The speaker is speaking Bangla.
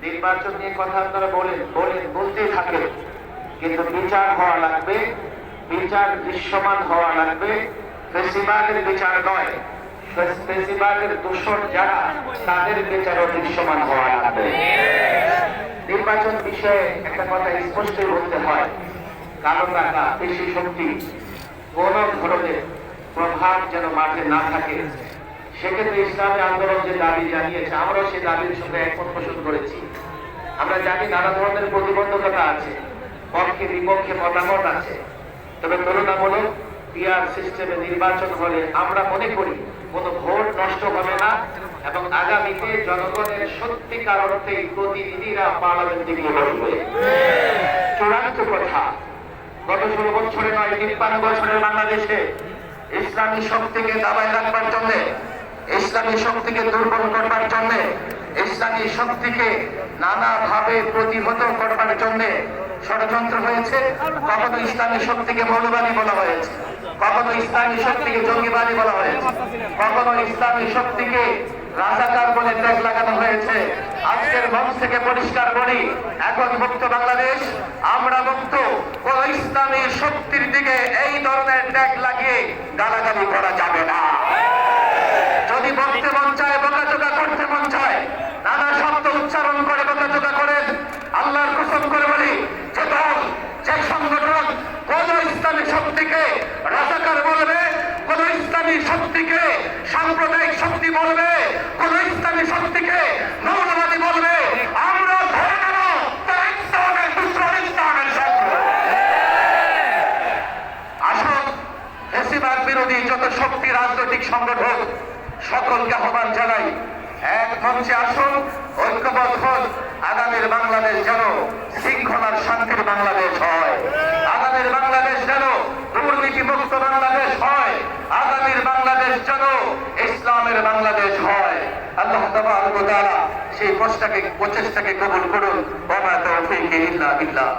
নির্বাচন নিয়ে কথা আপনারা বলতেই থাকেন, কিন্তু বিচার হওয়া লাগবে, বিচার দৃশ্যমান হওয়া লাগবে। ফেসিবাদের বিচার নয়, ফেসিবাদের দূষণ যারা তাদের বিচারও দৃশ্যমান হওয়া লাগবে। নির্বাচন বিষয়ে একটা কথা স্পষ্টই বলতে হয়, কালো টাকা, পেশি শক্তি কোন ধরনের প্রভাব যেন মাঠে না থাকে। সেক্ষেত্রে ইসলামী আন্দোলন যে দাবি জানিয়েছে, আমরাও সেই দাবির সঙ্গে একমত পোষণ করেছি। আমরা জানি নানা ধরনের প্রতিবন্ধকতা আছে, পক্ষে বিপক্ষে মতামত আছে, তবে তুলনামূলক পিআর সিস্টেমে নির্বাচন হলে আমরা মনে করি কোনো ভোট নষ্ট হবে না এবং আগামীতে জনগণের সত্যিকার অর্থে প্রতিনিধিরা পার্লামেন্টে গিয়ে বসবে। চূড়ান্ত কথা, গত 16 বছরে নয়, 53 বছরের বাংলাদেশে ইসলামী শক্তিকে দাবায় রাখবার জন্য, ইসলামী শক্তিকে দুর্বল করবার জন্য, ইসলামী শক্তিকে নানাভাবে প্রতিহত করবার জন্য ষড়যন্ত্র হয়েছে। কখনো ইসলামী শক্তিকে মৌলবাদী বলা হয়েছে, কখনো ইসলামী শক্তিকে জঙ্গিবাদী বলা হয়েছে, কখনো ইসলামী শক্তিকে রাজাকার বলে ট্যাগ লাগানো হয়েছে। আজকের মঞ্চ থেকে পরিষ্কার করি, এখন মুক্ত বাংলাদেশ, আমরা মুক্ত। কোন ইসলামী শক্তির দিকে এই ধরনের ট্যাগ লাগিয়ে গালাগালি করা যাবে না। যদি বলতে মন চায়, বকাঝকা করতে মন চায়, নানা শব্দ উচ্চারণ করে বকাঝকা করেন, আল্লাহর কসম করে বলি, যে দল, যে সংগঠন কোন ইসলামী শক্তিকে রাজাকার বলবে, কোন ইসলামী শক্তিকে সাম্প্রদায়িক শক্তি বলবে, কোন ইসলামী শক্তিকে মৌলবাদী বলবে, আমরা ধরে নেব তারা ইসলামের দুশ্মন, ইসলামের শত্রু। আসুন, ফ্যাসিবাদ বিরোধী যত শক্তি রাজনৈতিক সংগঠন সকলকে আহ্বান জানাই, এক মঞ্চে আসুন, ঐক্যবদ্ধ হন। আগামীর বাংলাদেশ যেন শৃঙ্খলার শান্তির বাংলাদেশ হয়, আগামীর বাংলাদেশ যেন দুর্নীতি মুক্ত বাংলাদেশ হয়, আগামীর বাংলাদেশ যেন ইসলামের বাংলাদেশ হয়। আল্লাহ তাবারক ওয়া তাআলা সেই প্রচেষ্টাকে কবুল করুন। ওয়া মা তাওফীকি ইল্লা বিল্লাহ।